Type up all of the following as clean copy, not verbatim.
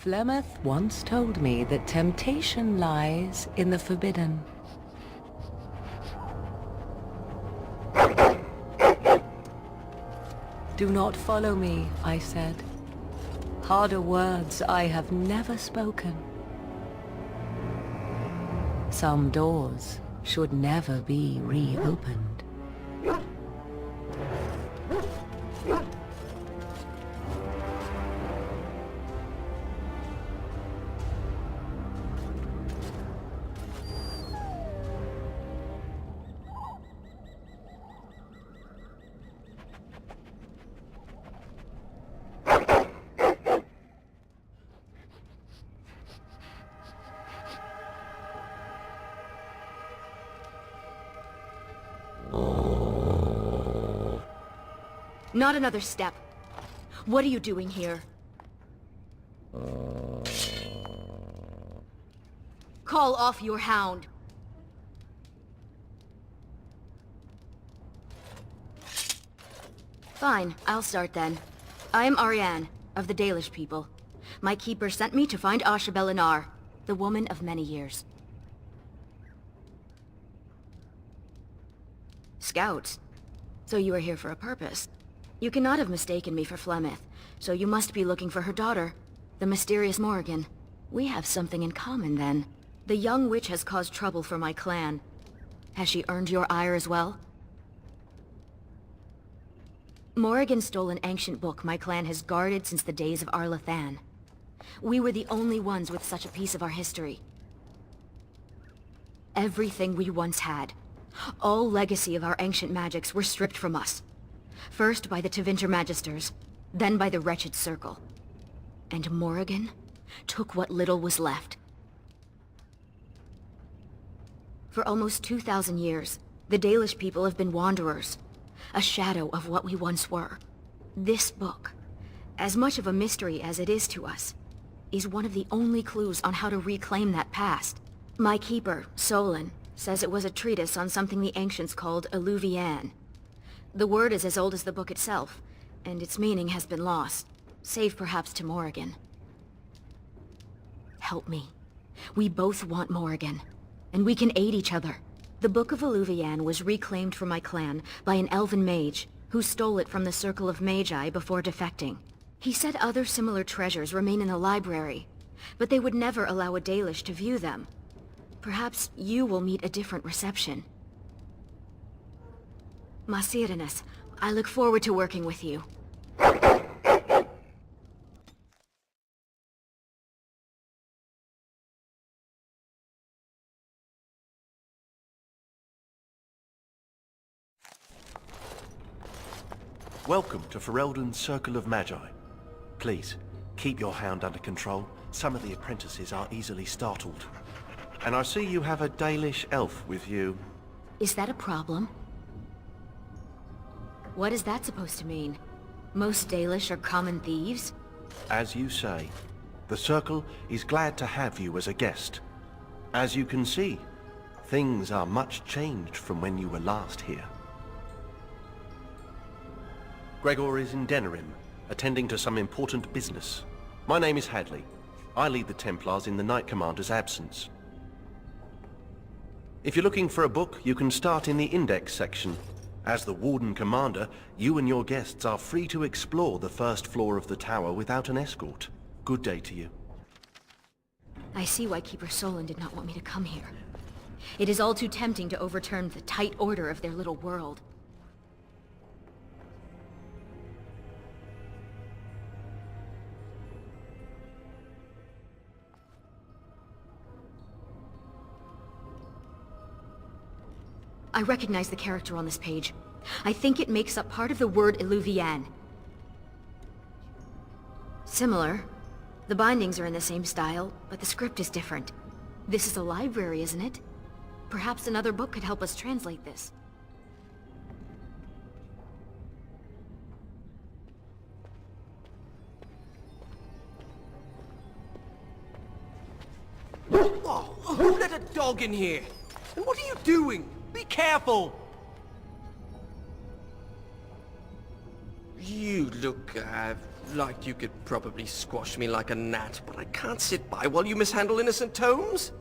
Flemeth once told me that temptation lies in the forbidden. Do not follow me, I said. Harder words I have never spoken. Some doors should never be reopened. Not another step. What are you doing here? Call off your hound. Fine, I'll start then. I am Ariane, of the Dalish people. My keeper sent me to find Asha Belinar, the woman of many years. Scouts? So you are here for a purpose. You cannot have mistaken me for Flemeth, so you must be looking for her daughter, the mysterious Morrigan. We have something in common then. The young witch has caused trouble for my clan. Has she earned your ire as well? Morrigan stole an ancient book my clan has guarded since the days of Arlathan. We were the only ones with such a piece of our history. Everything we once had, all legacy of our ancient magics, were stripped from us. First by the Tevinter Magisters, then by the wretched Circle. And Morrigan took what little was left. For almost 2,000 years, the Dalish people have been wanderers, a shadow of what we once were. This book, as much of a mystery as it is to us, is one of the only clues on how to reclaim that past. My keeper, Solon, says it was a treatise on something the ancients called Alluvian. The word is as old as the book itself, and its meaning has been lost, save perhaps to Morrigan. Help me. We both want Morrigan, and we can aid each other. The Book of Alluvian was reclaimed for my clan by an elven mage, who stole it from the Circle of Magi before defecting. He said other similar treasures remain in the library, but they would never allow a Dalish to view them. Perhaps you will meet a different reception. Masirinis, I look forward to working with you. Welcome to Ferelden's Circle of Magi. Please, keep your hound under control. Some of the apprentices are easily startled. And I see you have a Dalish elf with you. Is that a problem? What is that supposed to mean? Most Dalish are common thieves? As you say, the Circle is glad to have you as a guest. As you can see, things are much changed from when you were last here. Gregor is in Denerim, attending to some important business. My name is Hadley. I lead the Templars in the Knight Commander's absence. If you're looking for a book, you can start in the Index section. As the Warden Commander, you and your guests are free to explore the first floor of the tower without an escort. Good day to you. I see why Keeper Solon did not want me to come here. It is all too tempting to overturn the tight order of their little world. I recognize the character on this page. I think it makes up part of the word Illuvian. Similar. The bindings are in the same style, but the script is different. This is a library, isn't it? Perhaps another book could help us translate this. Oh, who let a dog in here? And what are you doing? Be careful! You look, Like you could probably squash me like a gnat, but I can't sit by while you mishandle innocent tomes.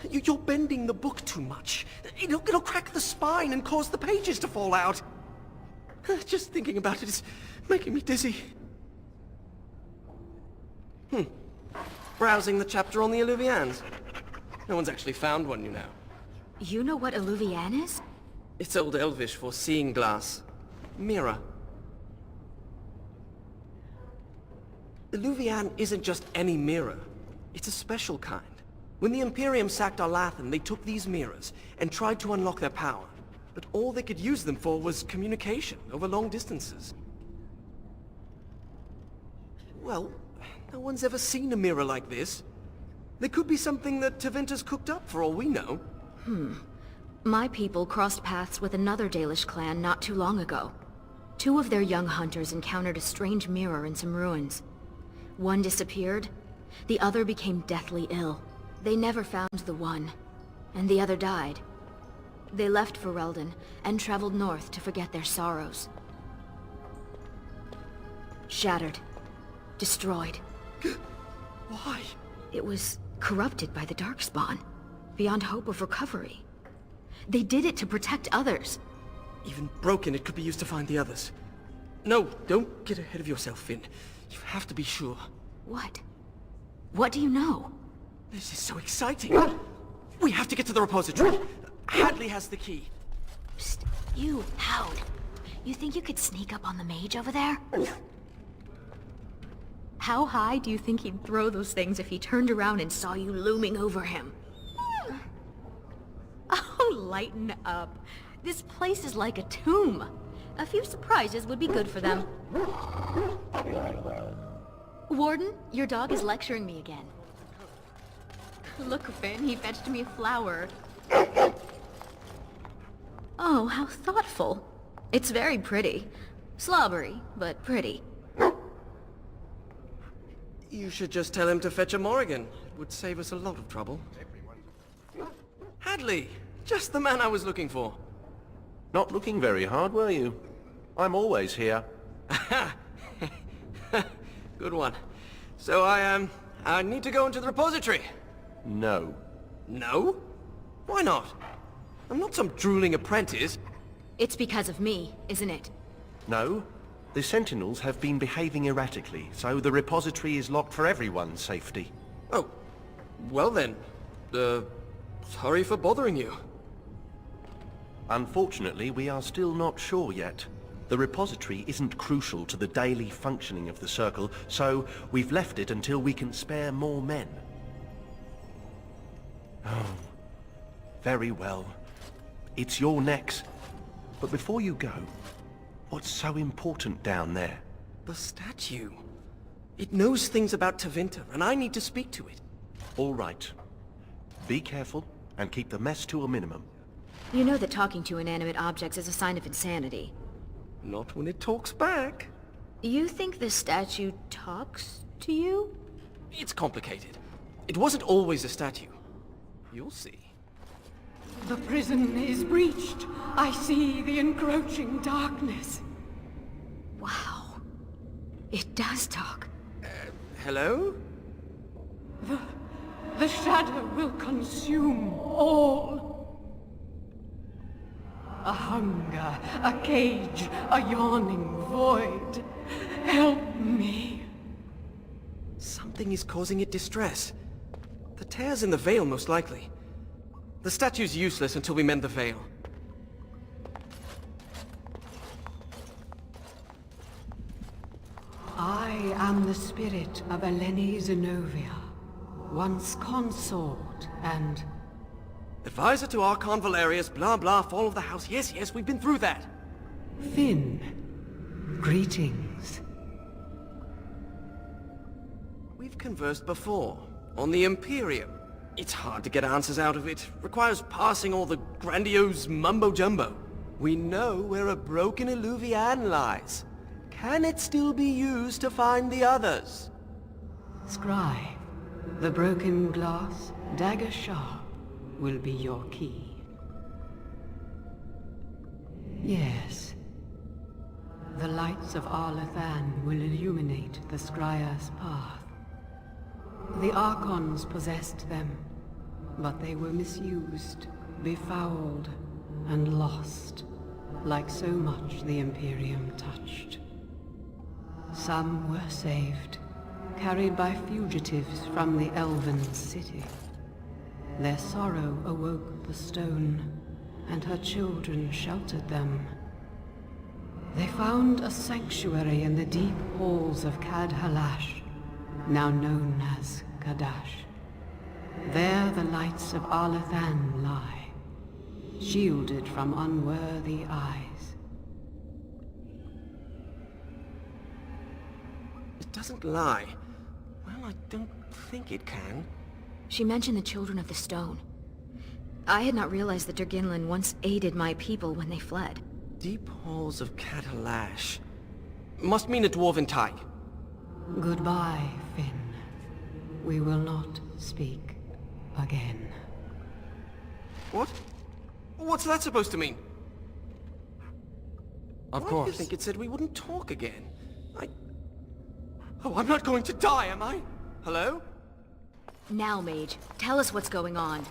You're bending the book too much. It'll crack the spine and cause the pages to fall out. Just thinking about it is making me dizzy. Browsing the chapter on the Illuvians. No one's actually found one, you know. You know what Illuvian is? It's Old Elvish for seeing glass. Mirror. Illuvian isn't just any mirror. It's a special kind. When the Imperium sacked Arlathan, they took these mirrors and tried to unlock their power. But all they could use them for was communication over long distances. Well, no one's ever seen a mirror like this. They could be something that Tevinter's cooked up for all we know. My people crossed paths with another Dalish clan not too long ago. 2 of their young hunters encountered a strange mirror in some ruins. One disappeared, the other became deathly ill. They never found the one, and the other died. They left Ferelden and traveled north to forget their sorrows. Shattered. Destroyed. Why? It was corrupted by the Darkspawn, beyond hope of recovery. They did it to protect others. Even broken, it could be used to find the others. No, don't get ahead of yourself, Finn. You have to be sure. What? What do you know? This is so exciting. We have to get to the repository. Hadley has the key. Psst, you, Hound. You think you could sneak up on the mage over there? How high do you think he'd throw those things if he turned around and saw you looming over him? Oh, lighten up. This place is like a tomb. A few surprises would be good for them. Warden, your dog is lecturing me again. Look, Finn, he fetched me a flower. Oh, how thoughtful. It's very pretty. Slobbery, but pretty. You should just tell him to fetch a Morrigan. It would save us a lot of trouble. Hadley! Just the man I was looking for. Not looking very hard, were you? I'm always here. Good one. So I need to go into the repository. No. No? Why not? I'm not some drooling apprentice. It's because of me, isn't it? No. The Sentinels have been behaving erratically, so the repository is locked for everyone's safety. Oh. Well then. Sorry for bothering you. Unfortunately, we are still not sure yet. The repository isn't crucial to the daily functioning of the Circle, so we've left it until we can spare more men. Oh, very well. It's your necks. But before you go, what's so important down there? The statue. It knows things about Tevinter, and I need to speak to it. All right. Be careful, and keep the mess to a minimum. You know that talking to inanimate objects is a sign of insanity. Not when it talks back. You think the statue talks to you? It's complicated. It wasn't always a statue. You'll see. The prison is breached. I see the encroaching darkness. Wow. It does talk. Hello? The shadow will consume all. A hunger, a cage, a yawning void. Help me. Something is causing it distress. The tears in the veil, most likely. The statue's useless until we mend the veil. I am the spirit of Eleni Zenobia, once consort and... Advisor to Archon Valerius, blah blah, fall of the house. Yes, we've been through that. Finn. Greetings. We've conversed before, on the Imperium. It's hard to get answers out of it. Requires parsing all the grandiose mumbo-jumbo. We know where a broken Illuvian lies. Can it still be used to find the others? Scribe, the broken glass, dagger sharp, will be your key. Yes. The light lights of Arlathan will illuminate the Scrya's path. The Archons possessed them, but they were misused, befouled, and lost, like so much the Imperium touched. Some were saved, carried by fugitives from the Elven city. Their sorrow awoke the stone, and her children sheltered them. They found a sanctuary in the deep halls of Cad-Halash, now known as Kadash. There the lights of Arlathan lie, shielded from unworthy eyes. It doesn't lie. Well, I don't think it can. She mentioned the Children of the Stone. I had not realized that Durginlin once aided my people when they fled. Deep halls of Cad-Halash. Must mean a dwarven tide. Goodbye, Finn. We will not speak again. What? What's that supposed to mean? Of Why course. do you think it said we wouldn't talk again? Oh, I'm not going to die, am I? Hello? Now, Mage, tell us what's going on.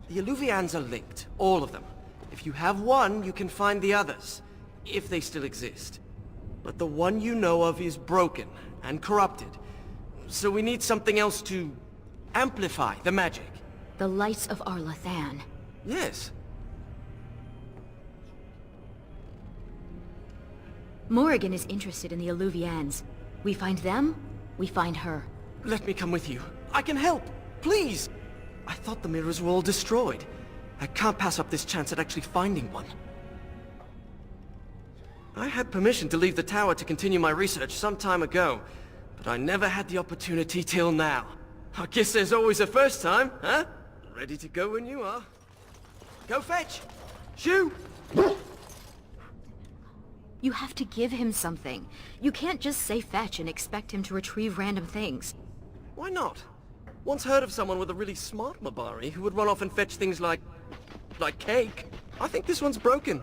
The Eluvians are linked, all of them. If you have one, you can find the others, if they still exist. But the one you know of is broken and corrupted, so we need something else to amplify the magic. The lights of Arlathan. Yes. Morrigan is interested in the Eluvians. We find them, we find her. Let me come with you. I can help. Please! I thought the mirrors were all destroyed. I can't pass up this chance at actually finding one. I had permission to leave the tower to continue my research some time ago, but I never had the opportunity till now. I guess there's always a first time, huh? Ready to go when you are. Go fetch! Shoo! You have to give him something. You can't just say fetch and expect him to retrieve random things. Why not? Once heard of someone with a really smart Mabari who would run off and fetch things like cake. I think this one's broken.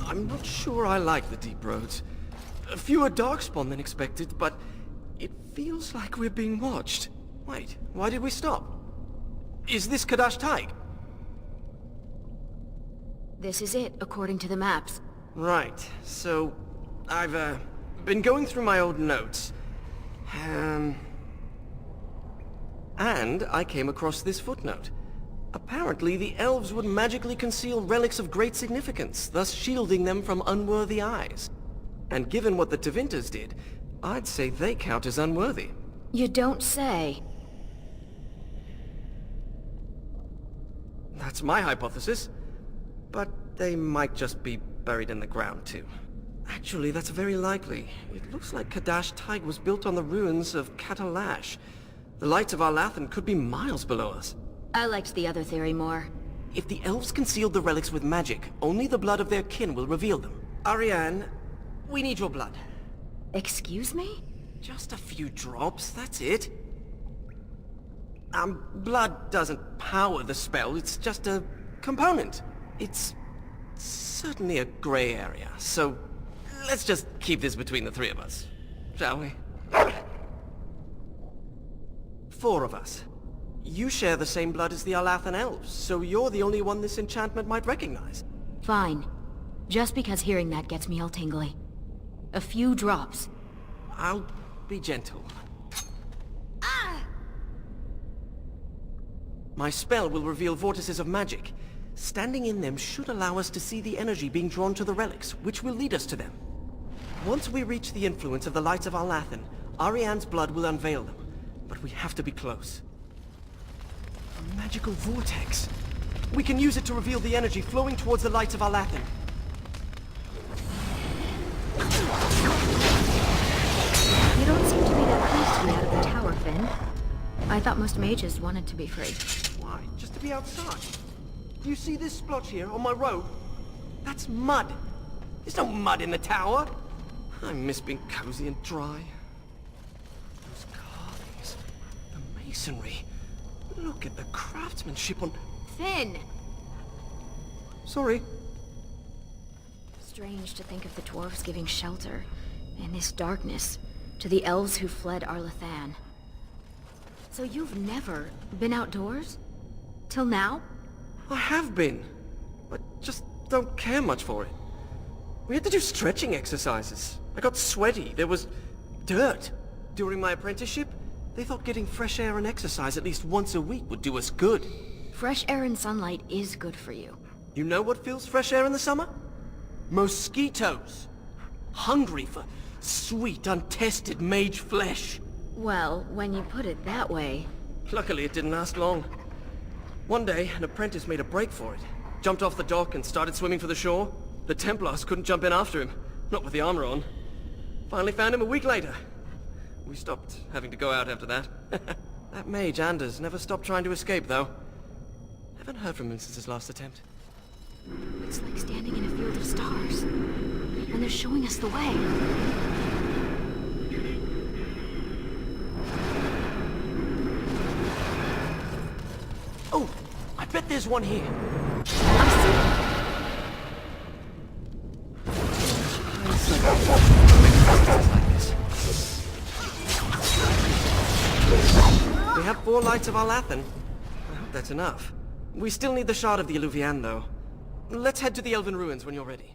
I'm not sure I like the deep roads. Fewer darkspawn than expected, but it feels like we're being watched. Wait, why did we stop? Is this Kadash Taig? This is it, according to the maps. Right, so I've been going through my old notes. And I came across this footnote. Apparently, the elves would magically conceal relics of great significance, thus shielding them from unworthy eyes. And given what the Tevinter did, I'd say they count as unworthy. You don't say. That's my hypothesis. But they might just be buried in the ground, too. Actually, that's very likely. It looks like Kadash Taig was built on the ruins of Cad-Halash. The lights of Arlathan could be miles below us. I liked the other theory more. If the elves concealed the relics with magic, only the blood of their kin will reveal them. Ariane, we need your blood. Excuse me? Just a few drops, that's it. Blood doesn't power the spell, it's just a component. It's certainly a gray area, so let's just keep this between the three of us, shall we? 4 of us. You share the same blood as the Arlathan elves, so you're the only one this enchantment might recognize. Fine. Just because hearing that gets me all tingly. A few drops. I'll be gentle. My spell will reveal vortices of magic. Standing in them should allow us to see the energy being drawn to the relics, which will lead us to them. Once we reach the influence of the lights of Arlathan, Ariane's blood will unveil them. But we have to be close. A magical vortex. We can use it to reveal the energy flowing towards the lights of Arlathan. You don't seem to be that pleased to be out of the tower, Finn. I thought most mages wanted to be free. Why? Just to be outside. Do you see this splotch here on my robe? That's mud. There's no mud in the tower. I miss being cozy and dry. Those carvings, the masonry. Look at the craftsmanship on... Finn! Sorry. Strange to think of the dwarves giving shelter, in this darkness, to the elves who fled Arlathan. So you've never been outdoors? Till now? I have been. I just don't care much for it. We had to do stretching exercises. I got sweaty. There was dirt. During my apprenticeship, they thought getting fresh air and exercise at least once a week would do us good. Fresh air and sunlight is good for you. You know what fills fresh air in the summer? Mosquitoes. Hungry for sweet, untested mage flesh. Well, when you put it that way... Luckily, it didn't last long. One day, an apprentice made a break for it. Jumped off the dock and started swimming for the shore. The Templars couldn't jump in after him. Not with the armor on. Finally found him a week later. We stopped having to go out after that. That mage, Anders, never stopped trying to escape, though. Haven't heard from him since his last attempt. It's like standing in a field of stars. And they're showing us the way. Oh, I bet there's one here. We have 4 lights of Arlathan. I hope that's enough. We still need the shard of the Eluvian, though. Let's head to the Elven Ruins when you're ready.